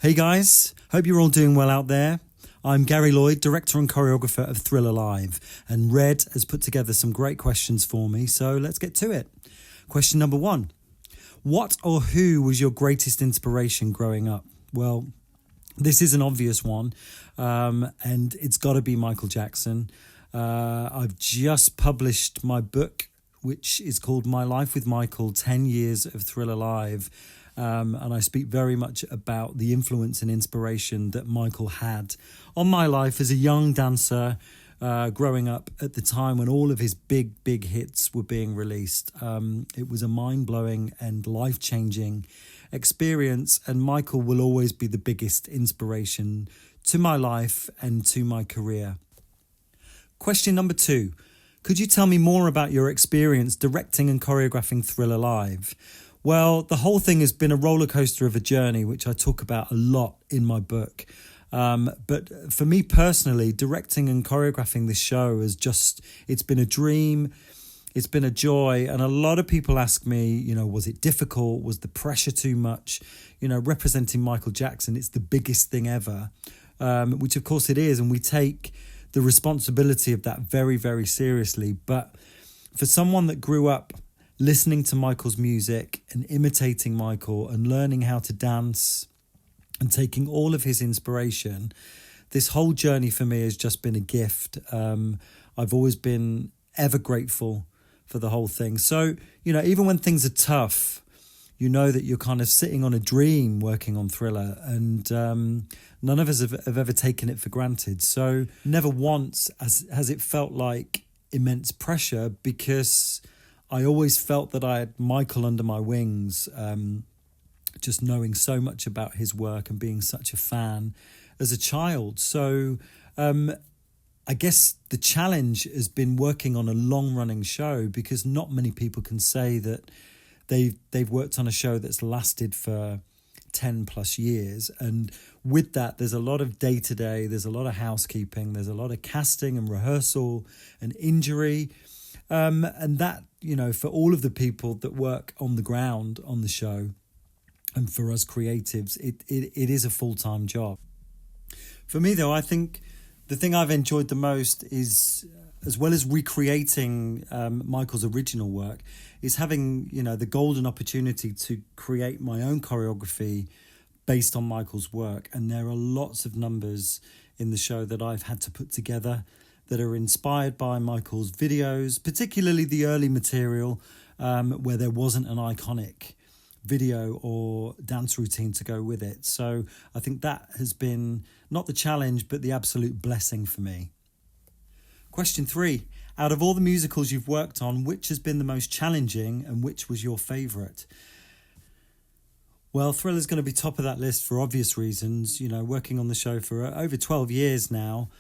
Hey guys, hope you're all doing well out there. I'm Gary Lloyd, director and choreographer of Thriller Live, and Red has put together some great questions for me, so let's get to it. Question number 1. What or who was your greatest inspiration growing up? Well, this is an obvious one, and it's got to be Michael Jackson. I've just published my book, which is called My Life with Michael, 10 Years of Thriller Live. And I speak very much about the influence and inspiration that Michael had on my life as a young dancer, growing up at the time when all of his big hits were being released. It was a mind-blowing and life-changing experience, and Michael will always be the biggest inspiration to my life and to my career. Question number 2. Could you tell me more about your experience directing and choreographing Thriller Live? Well, the whole thing has been a roller coaster of a journey, which I talk about a lot in my book. But for me personally, directing and choreographing this show it's been a dream, it's been a joy. And a lot of people ask me, was it difficult? Was the pressure too much? Representing Michael Jackson, it's the biggest thing ever, which of course it is. And we take the responsibility of that very, very seriously. But for someone that grew up listening to Michael's music and imitating Michael and learning how to dance and taking all of his inspiration, this whole journey for me has just been a gift. I've always been ever grateful for the whole thing. So, even when things are tough, that you're kind of sitting on a dream working on Thriller, and none of us have ever taken it for granted. So never once has it felt like immense pressure, because I always felt that I had Michael under my wings, just knowing so much about his work and being such a fan as a child. So I guess the challenge has been working on a long-running show, because not many people can say that they've worked on a show that's lasted for 10 plus years. And with that, there's a lot of day-to-day, there's a lot of housekeeping, there's a lot of casting and rehearsal and injury. And that, for all of the people that work on the ground on the show, and for us creatives, it is a full-time job. For me, though, I think the thing I've enjoyed the most is, as well as recreating Michael's original work, is having, the golden opportunity to create my own choreography based on Michael's work. And there are lots of numbers in the show that I've had to put together that are inspired by Michael's videos, particularly the early material, where there wasn't an iconic video or dance routine to go with it. So I think that has been not the challenge, but the absolute blessing for me. Question 3. Out of all the musicals you've worked on, which has been the most challenging and which was your favourite? Well, Thriller's going to be top of that list for obvious reasons. Working on the show for over 12 years now,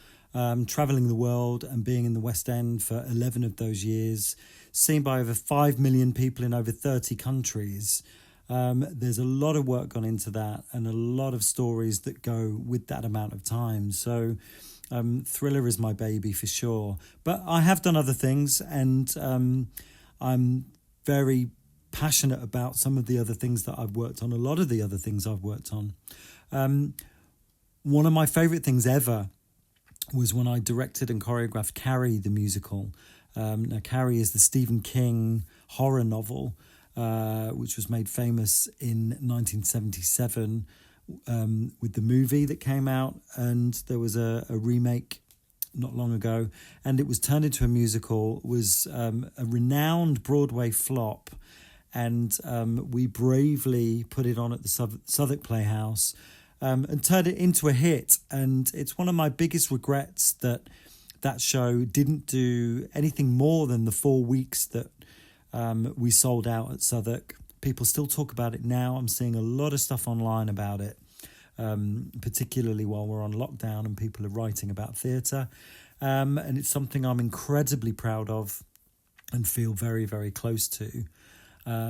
travelling the world and being in the West End for 11 of those years, seen by over 5 million people in over 30 countries. There's a lot of work gone into that, and a lot of stories that go with that amount of time. So Thriller is my baby for sure. But I have done other things, and I'm very passionate about some of the other things that I've worked on, a lot of the other things I've worked on. One of my favourite things ever was when I directed and choreographed Carrie the musical. Now, Carrie is the Stephen King horror novel, which was made famous in 1977 with the movie that came out, and there was a remake not long ago, and it was turned into a musical. It was a renowned Broadway flop, and we bravely put it on at the Southwark Playhouse, and turned it into a hit. And it's one of my biggest regrets that show didn't do anything more than the 4 weeks that we sold out at Southwark. People still talk about it now. I'm seeing a lot of stuff online about it, particularly while we're on lockdown and people are writing about theatre. And it's something I'm incredibly proud of and feel very, very close to.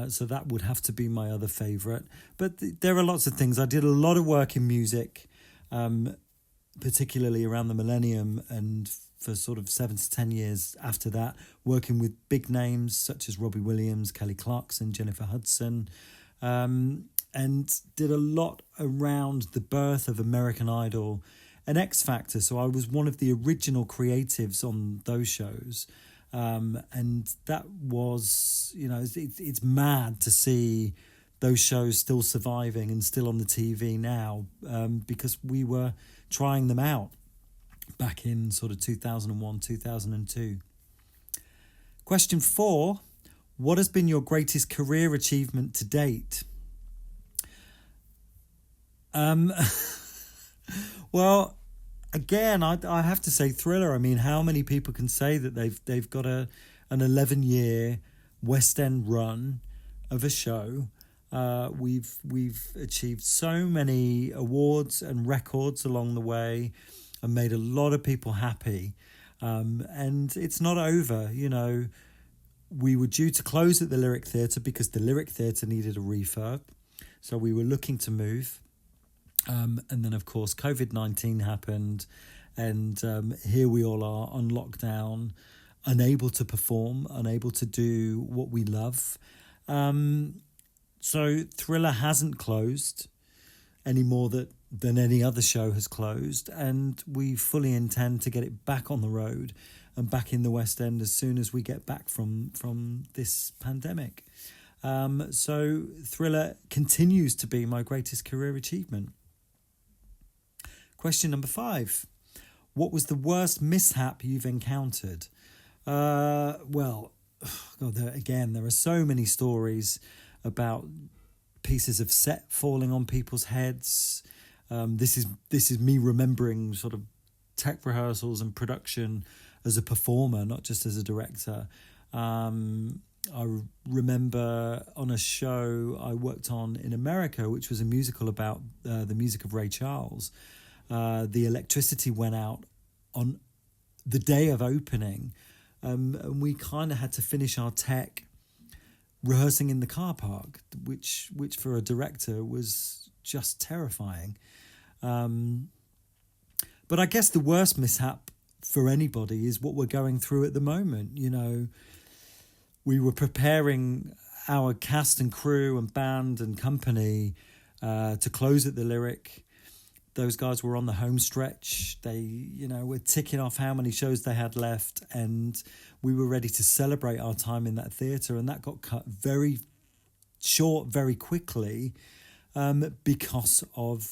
So that would have to be my other favourite. But there are lots of things. I did a lot of work in music, particularly around the millennium, and for sort of 7 to 10 years after that, working with big names such as Robbie Williams, Kelly Clarkson, Jennifer Hudson. and did a lot around the birth of American Idol and X Factor. So I was one of the original creatives on those shows. And that was, it's mad to see those shows still surviving and still on the TV now, because we were trying them out back in sort of 2001, 2002. Question 4, what has been your greatest career achievement to date? Well, again, I have to say Thriller. I mean, how many people can say that they've got an 11-year West End run of a show? We've achieved so many awards and records along the way, and made a lot of people happy. And it's not over. We were due to close at the Lyric Theatre because the Lyric Theatre needed a refurb, so we were looking to move. And then, of course, COVID-19 happened, and here we all are on lockdown, unable to perform, unable to do what we love. So Thriller hasn't closed any more than any other show has closed, and we fully intend to get it back on the road and back in the West End as soon as we get back from this pandemic. So Thriller continues to be my greatest career achievement. Question number 5. What was the worst mishap you've encountered? Well, God, there are so many stories about pieces of set falling on people's heads. This is me remembering sort of tech rehearsals and production as a performer, not just as a director. I remember on a show I worked on in America, which was a musical about the music of Ray Charles. The electricity went out on the day of opening, and we kind of had to finish our tech rehearsing in the car park, which for a director was just terrifying. But I guess the worst mishap for anybody is what we're going through at the moment. We were preparing our cast and crew and band and company to close at the Lyric. Those guys were on the home stretch. They, were ticking off how many shows they had left, and we were ready to celebrate our time in that theatre, and that got cut very short very quickly because of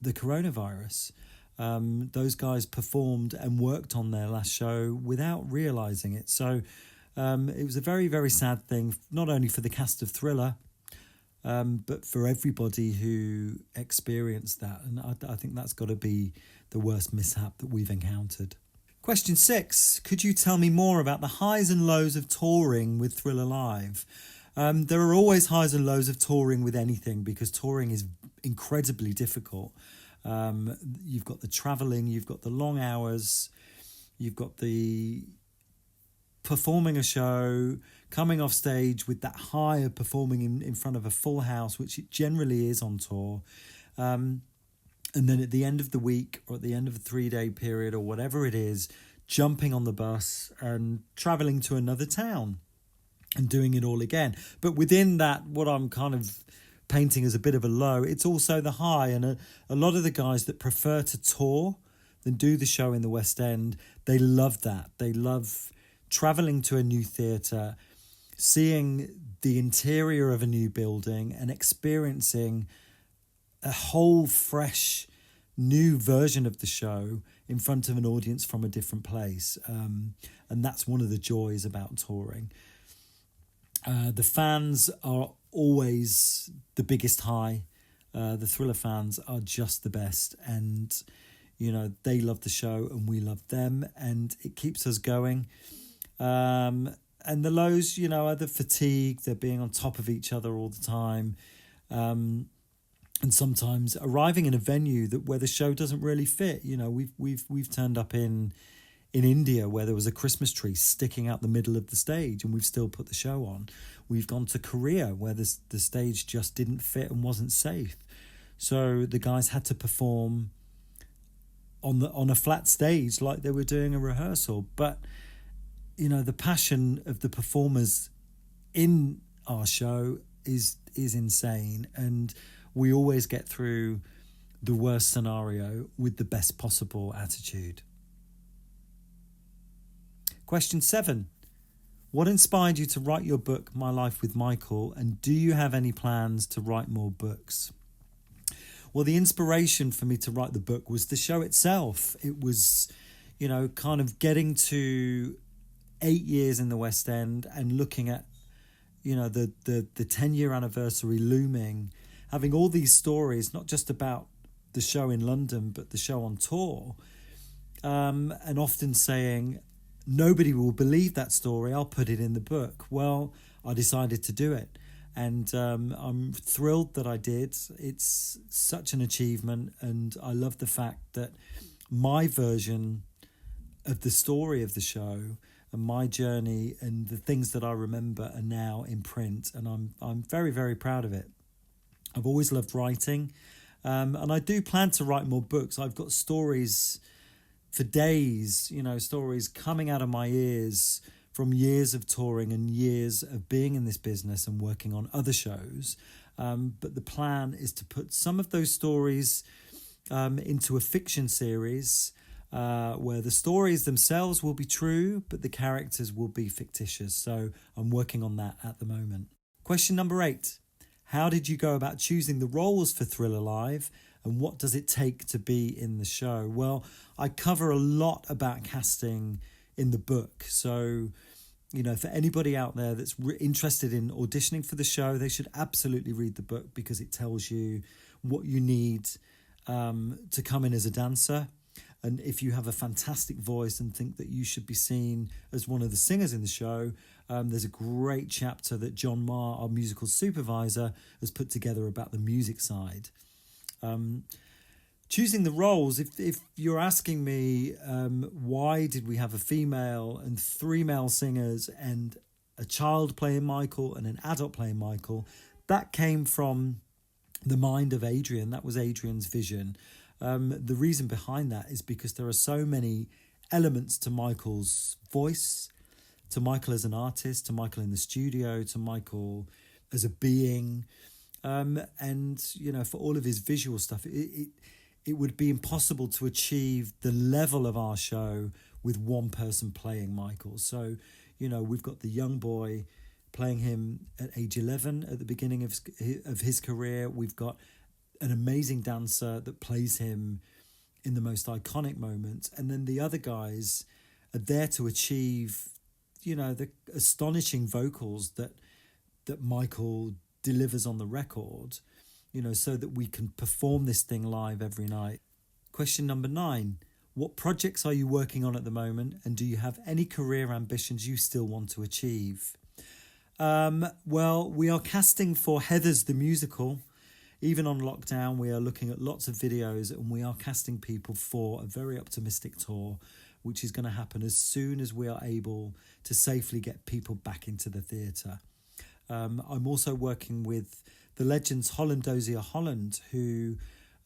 the coronavirus. Those guys performed and worked on their last show without realising it. So it was a very, very sad thing, not only for the cast of Thriller, but for everybody who experienced that. And I think that's got to be the worst mishap that we've encountered. Question 6. Could you tell me more about the highs and lows of touring with Thriller Live? There are always highs and lows of touring with anything, because touring is incredibly difficult. You've got the travelling, you've got the long hours, you've got the performing a show, coming off stage with that high of performing in front of a full house, which it generally is on tour. And then at the end of the week, or at the end of a 3-day period, or whatever it is, jumping on the bus and travelling to another town and doing it all again. But within that, what I'm kind of painting as a bit of a low, it's also the high. And a lot of the guys that prefer to tour than do the show in the West End, they love that. They love travelling to a new theatre, seeing the interior of a new building and experiencing a whole fresh new version of the show in front of an audience from a different place. And that's one of the joys about touring. The fans are always the biggest high. The Thriller fans are just the best, and they love the show and we love them, and it keeps us going. And the lows, are the fatigue, they're being on top of each other all the time, and sometimes arriving in a venue where the show doesn't really fit. We've turned up in India where there was a Christmas tree sticking out the middle of the stage, and we've still put the show on. We've gone to Korea where the stage just didn't fit and wasn't safe, so the guys had to perform on a flat stage like they were doing a rehearsal. But the passion of the performers in our show is insane, and we always get through the worst scenario with the best possible attitude. Question 7. What inspired you to write your book, My Life with Michael, and do you have any plans to write more books? Well, the inspiration for me to write the book was the show itself. It was, kind of getting to 8 years in the West End and looking at, the 10-year anniversary looming, having all these stories, not just about the show in London, but the show on tour, and often saying, nobody will believe that story, I'll put it in the book. Well, I decided to do it. And I'm thrilled that I did. It's such an achievement. And I love the fact that my version of the story of the show and my journey and the things that I remember are now in print. And I'm very, very proud of it. I've always loved writing. And I do plan to write more books. I've got stories for days, stories coming out of my ears from years of touring and years of being in this business and working on other shows. But the plan is to put some of those stories into a fiction series where the stories themselves will be true, but the characters will be fictitious. So I'm working on that at the moment. Question number 8. How did you go about choosing the roles for Thriller Live, and what does it take to be in the show? Well, I cover a lot about casting in the book. So, for anybody out there that's interested in auditioning for the show, they should absolutely read the book because it tells you what you need to come in as a dancer. And if you have a fantastic voice and think that you should be seen as one of the singers in the show, there's a great chapter that John Marr, our musical supervisor, has put together about the music side. Choosing the roles, if you're asking me why did we have a female and 3 male singers and a child playing Michael and an adult playing Michael, that came from the mind of Adrian. That was Adrian's vision. The reason behind that is because there are so many elements to Michael's voice, to Michael as an artist, to Michael in the studio, to Michael as a being, and for all of his visual stuff. It would be impossible to achieve the level of our show with one person playing Michael. So, we've got the young boy playing him at age 11 at the beginning of his career. We've got an amazing dancer that plays him in the most iconic moments. And then the other guys are there to achieve, the astonishing vocals that Michael delivers on the record, so that we can perform this thing live every night. Question number 9. What projects are you working on at the moment, and do you have any career ambitions you still want to achieve? Well, we are casting for Heathers the Musical. Even on lockdown, we are looking at lots of videos, and we are casting people for a very optimistic tour, which is going to happen as soon as we are able to safely get people back into the theatre. I'm also working with the legends Holland Dozier Holland, who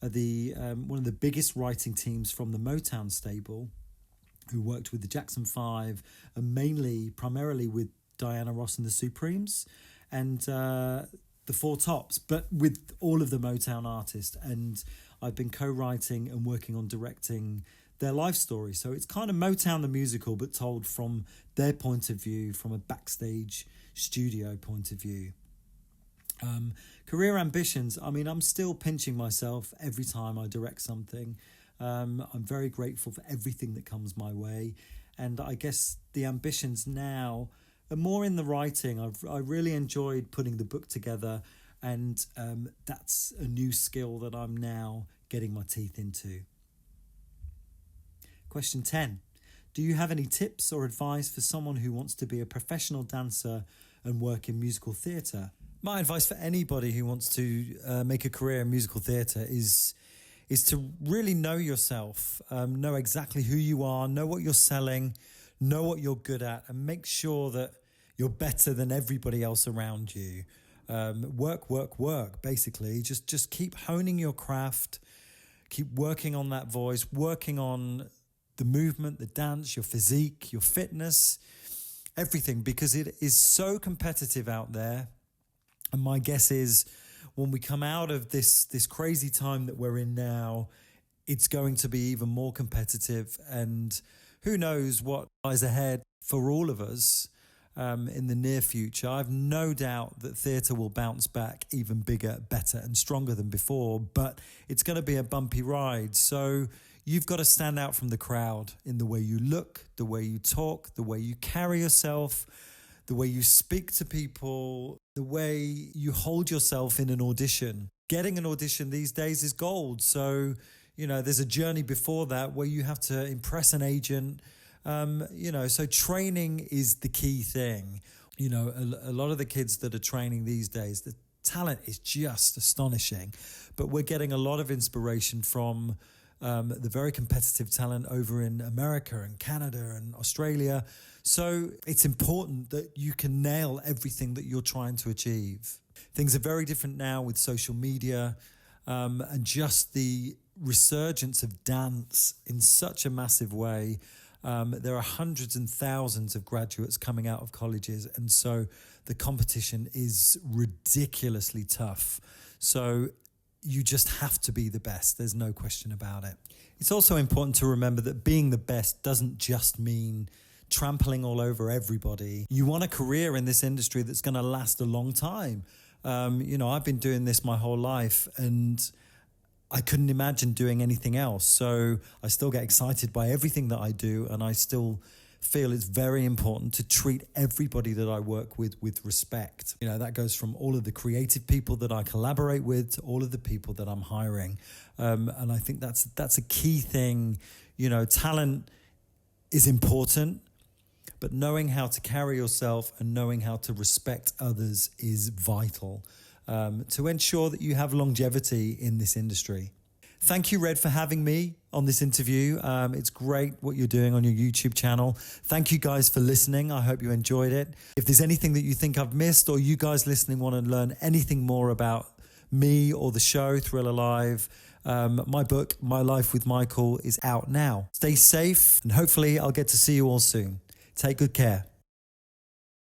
are the one of the biggest writing teams from the Motown stable, who worked with the Jackson 5 and primarily with Diana Ross and the Supremes and the Four Tops, but with all of the Motown artists. And I've been co-writing and working on directing their life story. So it's kind of Motown the musical, but told from their point of view, from a backstage studio point of view. Career ambitions, I'm still pinching myself every time I direct something. I'm very grateful for everything that comes my way. And I guess the ambitions now are more in the writing. I really enjoyed putting the book together, and that's a new skill that I'm now getting my teeth into. Question 10. Do you have any tips or advice for someone who wants to be a professional dancer and work in musical theatre? My advice for anybody who wants to make a career in musical theatre is to really know yourself, know exactly who you are, know what you're selling, know what you're good at, and make sure that you're better than everybody else around you. Work, basically. Just keep honing your craft, keep working on that voice, working on the movement, the dance, your physique, your fitness, everything, because it is so competitive out there. And my guess is when we come out of this crazy time that we're in now, it's going to be even more competitive, and who knows what lies ahead for all of us in the near future. I've no doubt that theatre will bounce back even bigger, better and stronger than before, but it's going to be a bumpy ride. So you've got to stand out from the crowd in the way you look, the way you talk, the way you carry yourself, the way you speak to people, the way you hold yourself in an audition. Getting an audition these days is gold. So, there's a journey before that where you have to impress an agent. So training is the key thing. A lot of the kids that are training these days, the talent is just astonishing. But we're getting a lot of inspiration from the very competitive talent over in America and Canada and Australia. So it's important that you can nail everything that you're trying to achieve. Things are very different now with social media and just the resurgence of dance in such a massive way. There are hundreds and thousands of graduates coming out of colleges, and so the competition is ridiculously tough. So you just have to be the best. There's no question about it. It's also important to remember that being the best doesn't just mean trampling all over everybody. You want a career in this industry that's going to last a long time. I've been doing this my whole life, and I couldn't imagine doing anything else. So I still get excited by everything that I do, and I still feel it's very important to treat everybody that I work with respect. That goes from all of the creative people that I collaborate with to all of the people that I'm hiring. And I think that's a key thing. Talent is important, but knowing how to carry yourself and knowing how to respect others is vital. To ensure that you have longevity in this industry. Thank you, Red, for having me on this interview. It's great what you're doing on your YouTube channel. Thank you guys for listening. I hope you enjoyed it. If there's anything that you think I've missed, or you guys listening want to learn anything more about me or the show, Thriller Live, my book, My Life with Michael, is out now. Stay safe, and hopefully I'll get to see you all soon. Take good care.